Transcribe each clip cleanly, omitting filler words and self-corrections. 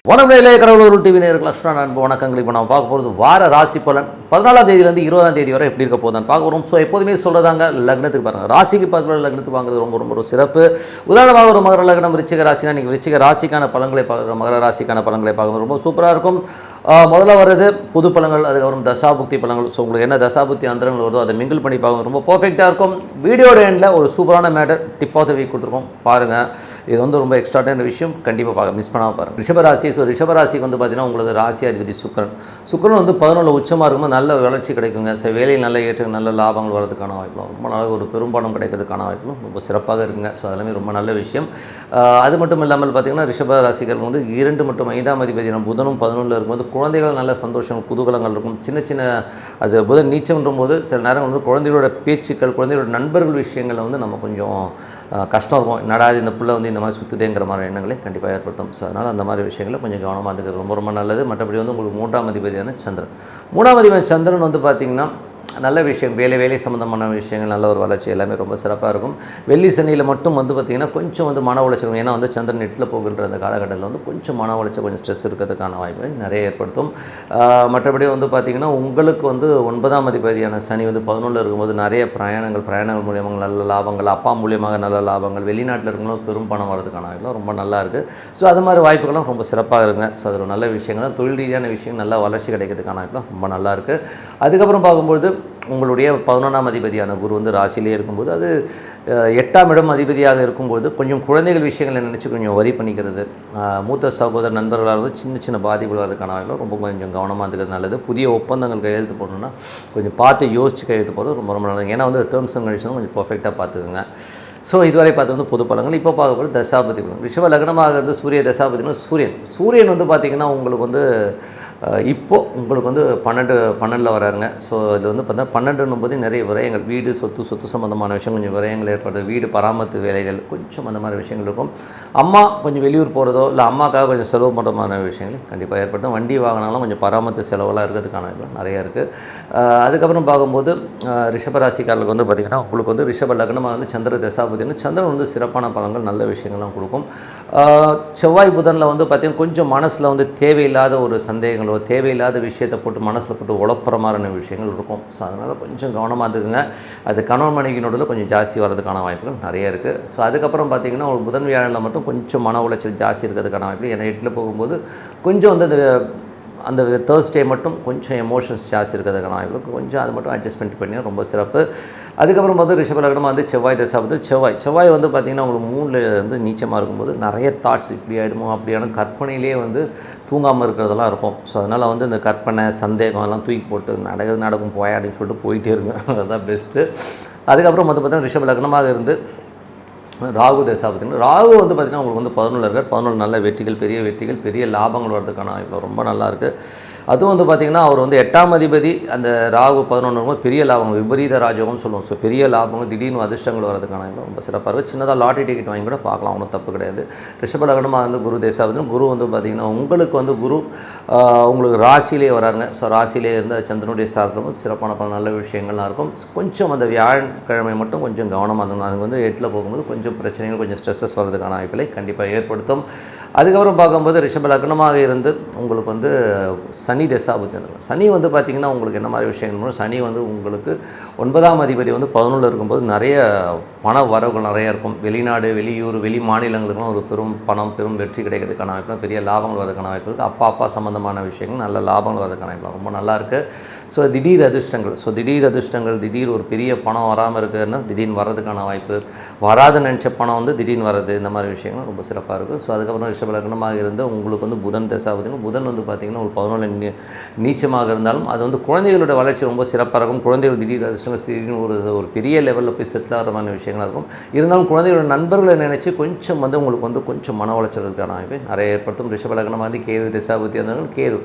வணக்கம் கடவுளூர் டிவி நேயர்கள் லக்ஷ்மண அன்பு வணக்கங்கள். இப்போ நம்ம பார்க்க போகிறது வார ராசி பலன் 14ஆம் தேதியிலேருந்து 20ஆம் தேதி வரை எப்படி இருக்க போகுதுன்னு பார்க்க போகிறோம். ஸோ எப்போதுமே சொல்கிறதாங்க லக்னத்துக்கு பாருங்கள், ராசிக்கு பார்க்குற லக்னத்துக்கு வாங்குறது ரொம்ப ரொம்ப ஒரு சிறப்பு. உதாரணமாக ஒரு மகர லக்னம் விருச்சிக ராசினா நீங்கள் விருச்சிக ராசிக்கான பலன்களை பார்க்குற மகர ராசிக்கான பலன்களை பார்க்குறது ரொம்ப சூப்பராக இருக்கும். முதல்ல வர்றது புது பலன்கள், அதுக்கப்புறம் தசாபுக்தி பலன்கள். ஸோ உங்களுக்கு என்ன தசாபுக்தி அந்தரங்கள் வருதோ அதை மிங்கிள் பண்ணி பார்க்க ரொம்ப பர்ஃபெக்டாக இருக்கும். வீடியோட எண்டில் ஒரு சூப்பரான matter tip of the week கொடுத்துருக்கோம் பாருங்கள். இது வந்து ரொம்ப எக்ஸ்ட்ராடான விஷயம், கண்டிப்பாக பார்க்க மிஸ் பண்ணாமல் பாருங்கள். ரிஷபராசி. ஸோ ரிஷபராசிக்கு வந்து பார்த்தீங்கன்னா உங்களுக்கு ராசியாதிபதி சுக்கிரன் வந்து 11 உச்சமாக இருக்கும்போது நல்ல வளர்ச்சி கிடைக்குங்க. ஸோ வேலையில் நல்ல ஏற்றம், நல்ல லாபங்கள் வரதுக்கான வாய்ப்பு, ரொம்ப நல்ல ஒரு பெரும்பாலும் கிடைக்கிறதுக்கான வாய்ப்பும் ரொம்ப சிறப்பாக இருக்குங்க. ஸோ அதெல்லாமே ரொம்ப நல்ல விஷயம். அது மட்டும் இல்லாமல் பார்த்தீங்கன்னா ரிஷபராசிகள் வந்து 2 மற்றும் 5ஆம் அதிபதியான புதனும் 11 இருக்கும்போது குழந்தைகள் நல்ல சந்தோஷம், குதூகலங்கள் இருக்கும். சின்ன சின்ன அது புதன் நீச்சம்ன்றும் போது சில நேரம் வந்து குழந்தைகளோட பேச்சுக்கள், குழந்தைகளோட நண்பர்கள் விஷயங்களில் வந்து நம்ம கொஞ்சம் கஷ்டம் இருக்கும். நடாது இந்த பிள்ளை வந்து இந்த மாதிரி சுற்றுதேங்கிற மாதிரி எண்ணங்களை கண்டிப்பாக ஏற்படுத்தும். ஸோ அதனால் அந்த மாதிரி விஷயங்களை கொஞ்சம் கவனமாக இருக்கிறது ரொம்ப ரொம்ப நல்லது. மற்றபடி வந்து உங்களுக்கு 3ஆம் அதிபதியான சந்திரன். 3ஆம் அதிபதி சந்திரன் வந்து பார்த்திங்கன்னா நல்ல விஷயம், வேலை சம்மந்தமான விஷயங்கள், நல்ல ஒரு வளர்ச்சி எல்லாமே ரொம்ப சிறப்பாக இருக்கும். வெள்ளி சனியில் மட்டும் வந்து பார்த்திங்கன்னா கொஞ்சம் வந்து மன உளைச்சல், ஏன்னா வந்து சந்திரன் நெட்டில் போகின்ற அந்த காலகட்டத்தில் வந்து கொஞ்சம் மன உளைச்சல், கொஞ்சம் ஸ்ட்ரெஸ் இருக்கிறதுக்கான வாய்ப்புகள் நிறைய ஏற்படுத்தும். மற்றபடி வந்து பார்த்திங்கன்னா உங்களுக்கு வந்து 9ஆம் அதிபதியான சனி வந்து 11 இருக்கும்போது நிறைய பிரயாணங்கள் மூலியமாக நல்ல லாபங்கள், அப்பா மூலியமாக நல்ல லாபங்கள், வெளிநாட்டில் இருக்கும்போது பெரும் பணம் வரதுக்கான வாய்ப்புலாம் ரொம்ப நல்லா இருக்குது. ஸோ அது மாதிரி வாய்ப்புகள்லாம் ரொம்ப சிறப்பாக இருக்குங்க. ஸோ அது ஒரு நல்ல விஷயங்கள், தொழில் ரீதியான விஷயம் நல்லா வளர்ச்சி கிடைக்கிறதுக்கான வாய்ப்புலாம் ரொம்ப நல்லா இருக்குது. அதுக்கப்புறம் பார்க்கும்போது உங்களுடைய 11ஆம் அதிபதியான குரு வந்து ராசியிலே இருக்கும்போது அது 8ஆம் இடம் அதிபதியாக இருக்கும்போது கொஞ்சம் குழந்தைகள் விஷயங்களை நினச்சி கொஞ்சம் வரி பண்ணிக்கிறது, மூத்த சகோதர நண்பர்களால் வந்து சின்ன பாதிப்புகள் அதுக்கான வாய்ப்புகள் ரொம்ப கொஞ்சம் கவனமாக இருக்கிறது நல்லது. புதிய ஒப்பந்தங்கள் கையெழுத்து போடணுன்னா கொஞ்சம் பார்த்து யோசித்து கையெழுத்து போகிறது ரொம்ப ரொம்ப நல்லது. ஏன்னா வந்து டேர்ம்ஸ் அண்ட் கண்டிஷனும் கொஞ்சம் பர்ஃபெக்டாக பார்த்துக்குங்க. ஸோ இதுவரை பார்த்து வந்து பொது பலன்கள். இப்போ பார்க்க போகிறது தசாபதி பலன். ரிஷப லக்னமாக இருந்து சூரிய தசாபதினா சூரியன் வந்து பார்த்திங்கன்னா உங்களுக்கு வந்து இப்போது உங்களுக்கு வந்து 12 வராருங்க. ஸோ இது வந்து பார்த்தா 12 போது நிறைய விரயங்கள், வீடு சொத்து சம்மந்தமான விஷயம் கொஞ்சம் விரயங்கள் ஏற்படுது. வீடு பராமரிப்பு வேலைகள் கொஞ்சம் அந்த மாதிரி விஷயங்கள் இருக்கும். அம்மா கொஞ்சம் வெளியூர் போகிறதோ இல்லை அம்மாக்காக கொஞ்சம் செலவு பண்ணுற விஷயங்கள் கண்டிப்பாக ஏற்படுத்தும். வண்டி வாங்கினாலும் கொஞ்சம் பராமரிப்பு செலவெல்லாம் இருக்கிறதுக்கான நிறைய இருக்குது. அதுக்கப்புறம் பார்க்கும்போது ரிஷபராசிக்காரர்களுக்கு வந்து பார்த்திங்கன்னா உங்களுக்கு வந்து ரிஷப லக்னமாக வந்து சந்திர தசாபதினு சந்திரன் வந்து சிறப்பான பலன்கள், நல்ல விஷயங்கள்லாம் கொடுக்கும். செவ்வாய் புதனில் வந்து பார்த்திங்கன்னா கொஞ்சம் மனசில் வந்து தேவையில்லாத ஒரு சந்தேகங்கள், தேவையில்லாத விஷயத்தை போட்டு மனசில் போட்டு உழப்புற மாதிரியான விஷயங்கள் இருக்கும். ஸோ அதனால் கொஞ்சம் கவனமாக இருக்குங்க. அது கணவன் மனைவி நடுவில் கொஞ்சம் ஜாஸ்தி வர்றதுக்கான வாய்ப்புகள் நிறைய இருக்குது. ஸோ அதுக்கப்புறம் பார்த்திங்கன்னா ஒரு புதன் வியாழனில் மட்டும் கொஞ்சம் மன உளைச்சல் ஜாஸ்தி இருக்கிறதுக்கான வாய்ப்பு. ஏன்னா 8ல் போகும்போது கொஞ்சம் வந்து அந்த தேர்ஸ்டே மட்டும் கொஞ்சம் எமோஷன்ஸ் ஜாஸ்தி இருக்கிறதுக்கான வாய்ப்பு, கொஞ்சம் அது மட்டும் அட்ஜஸ்ட்மெண்ட் பண்ணி ரொம்ப சிறப்பு. அதுக்கப்புறம் வந்து ரிஷப லக்னமாக வந்து செவ்வாய் தசாபதி. செவ்வாய் வந்து பார்த்திங்கன்னா உங்களுக்கு 3ல் வந்து நீச்சமாக இருக்கும்போது நிறைய தாட்ஸ், இப்படி ஆகிடுமோ அப்படியான கற்பனையிலே வந்து தூங்காமல் இருக்கிறதெல்லாம் இருக்கும். ஸோ அதனால் வந்து இந்த கற்பனை சந்தேகம் எல்லாம் தூக்கி போட்டு நடக்கும் போயா அப்படின்னு சொல்லிட்டு போயிட்டே இருங்க, அதுதான் பெஸ்ட்டு. அதுக்கப்புறம் வந்து பார்த்திங்கன்னா ரிஷப லக்னமாக இருந்து ராகு தசாபதினு. ராகு வந்து பார்த்திங்கன்னா உங்களுக்கு வந்து 11 இருக்கார். 11 நல்ல வெற்றிகள், பெரிய லாபங்கள் வரதுக்கான இப்போ ரொம்ப நல்லாயிருக்கு. அதுவும் வந்து பார்த்திங்கன்னா அவர் வந்து 8ஆம் அதிபதி அந்த ராகு 11 பெரிய லாபம், விபரீத ராஜோகம்னு சொல்லுவோம். ஸோ பெரிய லாபங்கள், திடீர்னு அதிர்ஷ்டங்கள் வரதுக்கான ரொம்ப சிறப்பாக இருக்குது. சின்னதாக லாட்டரி டிக்கெட் வாங்கி கூட பார்க்கலாம், ஒன்றும் தப்பு கிடையாது. ரிஷப லக்னமாக வந்து குரு தசாபதினு. குரு வந்து பார்த்திங்கன்னா உங்களுக்கு வந்து குரு உங்களுக்கு ராசியிலே வராருங்க. ஸோ ராசியிலே இருந்த சந்திரனுடைய சாரத்தில் சிறப்பான பல நல்ல விஷயங்கள்லாம் இருக்கும். கொஞ்சம் அந்த வியாழக்கிழமை மட்டும் கொஞ்சம் கவனமாக இருந்தோம். அது வந்து 8ல் போகும்போது கொஞ்சம் பிரச்சனைகள், கொஞ்சம் ஸ்ட்ரெஸ்ஸஸ் வரதுக்கான வாய்ப்புகளை கண்டிப்பாக ஏற்படுத்தும். அதுக்கப்புறம் பார்க்கும்போது ரிஷப லக்னமாக இருந்து உங்களுக்கு வந்து சனி தசாபதி வந்துடும். சனி வந்து பார்த்திங்கன்னா உங்களுக்கு என்ன மாதிரி விஷயங்கள், சனி வந்து உங்களுக்கு 9ஆம் அதிபதி வந்து 11 இருக்கும்போது நிறைய பண வரவுகள் நிறைய இருக்கும். வெளிநாடு, வெளியூர், வெளி மாநிலங்களுக்குலாம் ஒரு பெரும் வெற்றி கிடைக்கிறதுக்கான வாய்ப்பு, பெரிய லாபங்கள் வரதுக்கான வாய்ப்பு இருக்குது. அப்பா சம்மந்தமான விஷயங்கள் நல்ல லாபங்கள் வரதுக்கான வாய்ப்பு ரொம்ப நல்லாயிருக்கு. ஸோ திடீர் அதிர்ஷ்டங்கள், திடீர் ஒரு பெரிய பணம் வராமல் இருக்குதுன்னா திடீர்னு வர்றதுக்கான வாய்ப்பு, வராது நினச்ச பணம் வந்து திடீர்னு வர்றது, இந்த மாதிரி விஷயங்கள் ரொம்ப சிறப்பாக இருக்குது. ஸோ அதுக்கப்புறம் ரிஷப லக்னமாக இருந்து உங்களுக்கு வந்து புதன் தசாபதினு. புதன் வந்து பார்த்திங்கன்னா ஒரு 11 நீச்சமாக இருந்தாலும் அது வந்து குழந்தைகளோட வளர்ச்சி ரொம்ப சிறப்பாக இருக்கும். குழந்தைகள் திடீர் அதிர்ஷ்டங்கள், திடீர்னு ஒரு பெரிய லெவலில் போய் செட்டில் ஆகிற மாதிரி விஷயங்களாக இருக்கும். இருந்தாலும் குழந்தைகளோட நண்பர்களை நினச்சி கொஞ்சம் வந்து உங்களுக்கு வந்து கொஞ்சம் மன உளைச்சலுக்கான வாய்ப்பை நிறைய ஏற்படுத்தும். ரிஷப லக்னமாக வந்து கேது தசாபதி இருந்தாலும்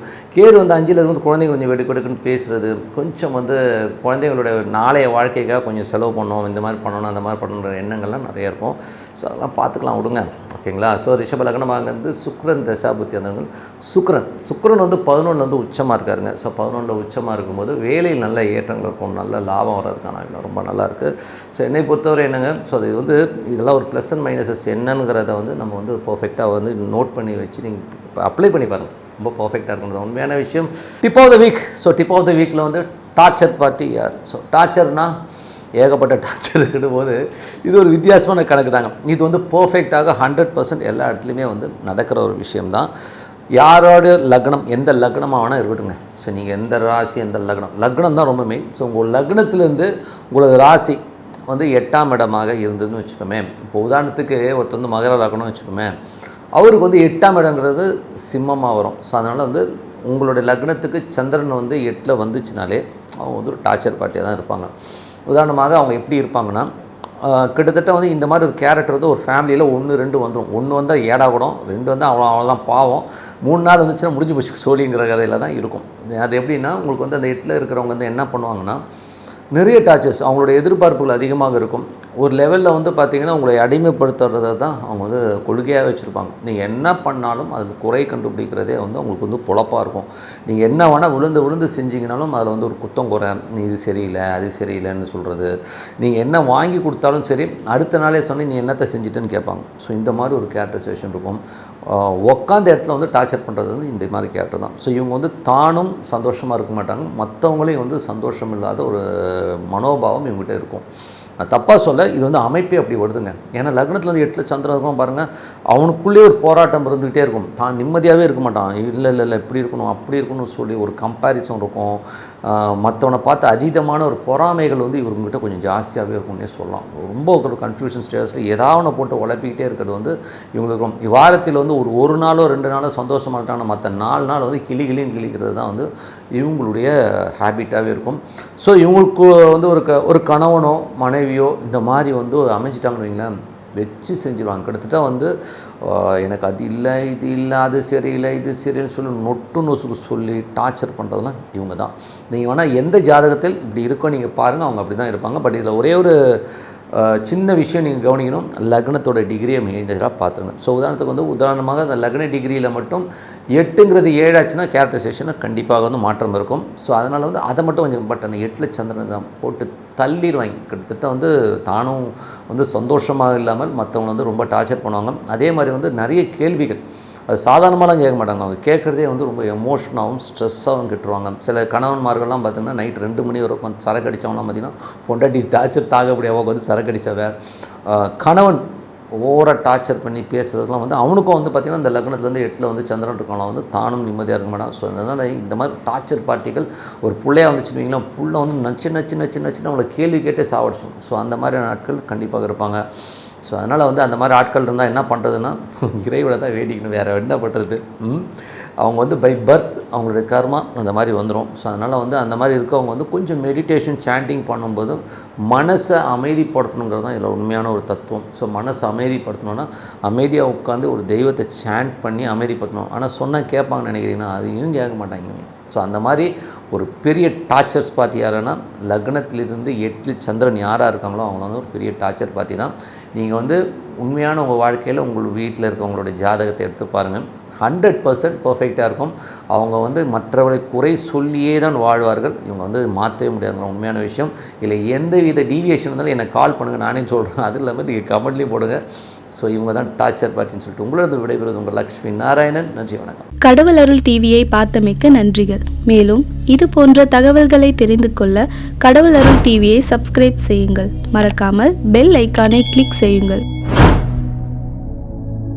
கேது வந்து 5ல் இருந்து குழந்தைகள் கொஞ்சம் வெடுக்கெடுக்குன்னு பேசுகிறது, கொஞ்சம் வந்து குழந்தைங்களோட நாளைய வாழ்க்கைக்காக கொஞ்சம் செலவு பண்ணணும், இந்த மாதிரி பண்ணணும், அந்த மாதிரி பண்ணணுன்ற எண்ணங்கள்லாம் நிறைய இருக்கும். ஸோ அதெல்லாம் பார்த்துக்கலாம், விடுங்க, ஓகேங்களா. ஸோ ரிஷப லக்னமாக வந்து சுக்கிரன் தசாபுத்தி அந்தவர்கள். சுக்கிரன் வந்து 11 வந்து உச்சமாக இருக்காருங்க. ஸோ 11 உச்சமாக இருக்கும்போது வேலையில் நல்ல ஏற்றங்கள் இருக்கும், நல்ல லாபம் வர்றதுக்கான ரொம்ப நல்லாயிருக்கு. ஸோ என்னை பொறுத்தவரை என்னங்க, ஸோ அது வந்து இதெல்லாம் ஒரு ப்ளஸ் அண்ட் மைனஸஸ் என்னங்கிறத வந்து நம்ம வந்து பர்ஃபெக்டாக வந்து நோட் பண்ணி வச்சு நீங்கள் அப்ளை பண்ணி பாருங்கள், ரொம்ப பர்ஃபெக்டாக இருக்கிறது உண்மையான விஷயம். Tip of the week. So tip of the வீக்கில் வந்து டார்ச்சர் பார்ட்டி யார்? ஸோ டார்ச்சர்னால் ஏகப்பட்ட டார்ச்சர் இருக்கிற போது இது ஒரு வித்தியாசமான கணக்கு தாங்க. இது வந்து பர்ஃபெக்டாக 100% எல்லா இடத்துலையுமே வந்து நடக்கிற ஒரு விஷயம்தான். யாரோட லக்னம், எந்த லக்னமாக வேணால் இருக்கட்டுங்க. ஸோ நீங்கள் எந்த ராசி, எந்த லக்னம் தான் ரொம்ப மெயின். ஸோ உங்கள் லக்னத்துலேருந்து உங்களது ராசி வந்து 8ஆம் இடமாக இருந்ததுன்னு வச்சுக்கோமே. இப்போ உதாரணத்துக்கு ஒருத்தர் வந்து மகர லக்னம்னு வச்சுக்கோமே, அவருக்கு வந்து 8ஆம் இடங்கிறது சிம்மமாக வரும். ஸோ அதனால் வந்து உங்களுடைய லக்னத்துக்கு சந்திரன் வந்து 8ல் வந்துச்சுனாலே அவங்க வந்து ஒரு டார்ச்சர் பார்ட்டியாக தான் இருப்பாங்க. உதாரணமாக அவங்க எப்படி இருப்பாங்கன்னா, கிட்டத்தட்ட வந்து இந்த மாதிரி ஒரு கேரக்டர் வந்து ஒரு ஃபேமிலியில் 1, 2 வந்துடும். 1 வந்தால் ஏடா கூடும், 2 வந்தால் அவ்வளோதான் பாவம், 3 நாள் வந்துச்சுன்னா முடிஞ்சு போச்சு சோழிங்கிற கதையில் தான் இருக்கும். அது எப்படின்னா, உங்களுக்கு வந்து அந்த 8ல் இருக்கிறவங்க வந்து என்ன பண்ணுவாங்கன்னா, நிறைய டார்ச்சர்ஸ், அவங்களுடைய எதிர்பார்ப்புகள் அதிகமாக இருக்கும். ஒரு லெவலில் வந்து பார்த்திங்கன்னா உங்களை அடிமைப்படுத்துறதை தான் அவங்க வந்து கொள்கையாக வச்சுருப்பாங்க. நீங்கள் என்ன பண்ணாலும் அதில் குறை கண்டுபிடிக்கிறதே வந்து அவங்களுக்கு வந்து பொழப்பாக இருக்கும். நீங்கள் என்ன வேணால் விழுந்து செஞ்சிங்கனாலும் அதில் வந்து ஒரு குத்தம் குறை, நீ இது சரியில்லை அது சரியில்லைன்னு சொல்கிறது. நீங்கள் என்ன வாங்கி கொடுத்தாலும் சரி, அடுத்த நாளே சொன்னி நீ என்னத்தை செஞ்சுட்டுன்னு கேட்பாங்க. ஸோ இந்த மாதிரி ஒரு கேரக்டரைசேஷன் இருக்கும். உட்காந்த இடத்துல வந்து டார்ச்சர் பண்ணுறது வந்து இந்த மாதிரி கேரக்டர் தான். ஸோ இவங்க வந்து தானும் சந்தோஷமாக இருக்க மாட்டாங்க, மற்றவங்களையும் வந்து சந்தோஷம் இல்லாத ஒரு மனோபாவம் இவங்ககிட்ட இருக்கும். நான் தப்பாக சொல்ல, இது வந்து அமைப்பே அப்படி வருதுங்க. ஏன்னா லக்னத்தில் வந்து 8ல் சந்திரன் இருக்கும் பாருங்கள், அவனுக்குள்ளே ஒரு போராட்டம் இருந்துக்கிட்டே இருக்கும். தான் நிம்மதியாகவே இருக்க மாட்டான். இல்லை இப்படி இருக்கணும் அப்படி இருக்கணும்னு சொல்லி ஒரு கம்பேரிசன் இருக்கும். மற்றவனை பார்த்து அதீதமான ஒரு பொறாமைகள் வந்து இவங்ககிட்ட கொஞ்சம் ஜாஸ்தியாகவே இருக்கும்னே சொல்லலாம். ரொம்ப ஒரு கன்ஃபியூஷன் ஸ்டேஜஸில் ஏதாவது போட்டு உழப்பிக்கிட்டே இருக்கிறது வந்து இவங்களுக்கு வாரத்தில் வந்து ஒரு நாளோ 2 நாளோ சந்தோஷமாக இருக்காங்க, மற்ற 4 நாள் வந்து கிளின்னு கிளிக்கிறது தான் வந்து இவங்களுடைய ஹேபிட்டாகவே இருக்கும். ஸோ இவங்களுக்கு வந்து ஒரு கணவனோ மனைவியோ இந்த மாதிரி வந்து அமைஞ்சிட்டாங்கன்னு வைங்களேன், வச்சு செஞ்சுருவாங்க. கிட்டத்தட்ட வந்து எனக்கு அது இல்லை இது இல்லை அது சரியில்லை இது சரின்னு சொல்லி நொசுக்கு சொல்லி டார்ச்சர் பண்ணுறதுலாம் இவங்க தான். நீங்கள் வேணால் எந்த ஜாதகத்தில் இப்படி இருக்கோ நீங்கள் பாருங்கள், அவங்க அப்படி தான் இருப்பாங்க. பட் இதில் ஒரே ஒரு சின்ன விஷயம் நீங்கள் கவனிக்கணும், லக்னத்தோட டிகிரியை மெயின்டைனாக பார்த்துருங்க. ஸோ உதாரணமாக அந்த லக்ன டிகிரியில் மட்டும் 8ங்கிறது 7 ஆச்சுன்னா கேரக்டரைசேஷனில் கண்டிப்பாக வந்து மாற்றம் இருக்கும். ஸோ அதனால் வந்து அதை மட்டும் கொஞ்சம் பட் 8ல் சந்திரன் தான் போட்டு தள்ளிடுவாங்க. கிட்டத்தட்ட வந்து தானும் வந்து சந்தோஷமாக இல்லாமல் மற்றவங்க வந்து ரொம்ப டார்ச்சர் பண்ணுவாங்க. அதே மாதிரி வந்து நிறைய கேள்விகள் அது சாதாரணமாலாம் கேட்க மாட்டாங்க. அவங்க கேட்குறதே வந்து ரொம்ப எமோஷனாகவும் ஸ்ட்ரெஸ்ஸாகவும் கேட்டுருவாங்க. சில கணவன்மார்கள்லாம் பார்த்திங்கன்னா நைட் 2 மணி வரைக்கும் வந்து சரக்கு அடித்தவங்களாம் பார்த்திங்கன்னா பொண்டாட்டி டார்ச்சர் தாகப்படியாக வந்து சரக்கு அடித்தவ, கணவன் ஓவராக டார்ச்சர் பண்ணி பேசுகிறதுலாம் வந்து அவனுக்கும் வந்து பார்த்திங்கன்னா இந்த லக்னத்துலேருந்து 8ல் வந்து சந்திரன் இருக்கவங்களாம் வந்து தானும் நிம்மதியாக இருக்க மாட்டான். ஸோ அதனால் இந்த மாதிரி டார்ச்சர் பார்ட்டிகள் ஒரு பிள்ளையாக வந்துச்சுன்னு வைங்களா, புள்ள வந்து சின்ன அவங்களை கேள்வி கேட்டே சாவடிச்சோம். ஸோ அந்த மாதிரி நாட்கள் கண்டிப்பாக இருப்பாங்க. ஸோ அதனால் வந்து அந்த மாதிரி ஆட்கள் இருந்தால் என்ன பண்ணுறதுன்னா, இறைவனை தான் வேண்டிக்கணும், வேறு என்ன பண்ணுறது. அவங்க வந்து பை பர்த் அவங்களுடைய கர்மா அந்த மாதிரி வந்துடும். ஸோ அதனால் வந்து அந்த மாதிரி இருக்கவங்க வந்து கொஞ்சம் மெடிடேஷன் சாண்டிங் பண்ணும்போது மனசை அமைதிப்படுத்தணுங்கிறது தான் இதில் உண்மையான ஒரு தத்துவம். ஸோ மனசை அமைதிப்படுத்தணுன்னா அமைதியாக உட்காந்து ஒரு தெய்வத்தை சாண்ட் பண்ணி அமைதிப்படுத்தணும். ஆனால் சொன்னால் கேட்பாங்கன்னு நினைக்கிறீங்கன்னா அதையும் கேட்க மாட்டாங்க. ஸோ அந்த மாதிரி ஒரு பெரிய டார்ச்சர்ஸ் பார்ட்டி யாருன்னா, லக்னத்திலிருந்து 8ல் சந்திரன் யாராக இருக்காங்களோ அவங்க வந்து ஒரு பெரிய டார்ச்சர் பார்ட்டி தான். நீங்கள் வந்து உண்மையான உங்கள் வாழ்க்கையில் உங்கள் வீட்டில் இருக்கவங்களோட ஜாதகத்தை எடுத்து பாருங்கள், 100% பர்ஃபெக்டாக இருக்கும். அவங்க வந்து மற்றவர்களை குறை சொல்லியே தான் வாழ்வார்கள். இவங்க வந்து மாற்றவே முடியாதுங்கிற உண்மையான விஷயம். இல்லை எந்த வித டீவியேஷன் இருந்தாலும் என்னை கால் பண்ணுங்கள், நானே சொல்கிறேன். அது இல்லாமல் நீங்கள் கமெண்ட்லேயும் போடுங்க. ஸோ இவங்க தான் டார்ச்சர் பார்ட்டின்னு சொல்லிட்டு உங்களது விடைபெறுவது உங்கள் லக்ஷ்மி நாராயணன். நன்றி, வணக்கம். கடவுள் அருள் டிவியை பார்த்தமைக்கு நன்றிகள். மேலும் இது போன்ற தகவல்களை தெரிந்து கொள்ள கடவுள் அருள் டிவியை சப்ஸ்கிரைப் செய்யுங்கள். மறக்காமல் பெல் ஐக்கானை கிளிக் செய்யுங்கள்.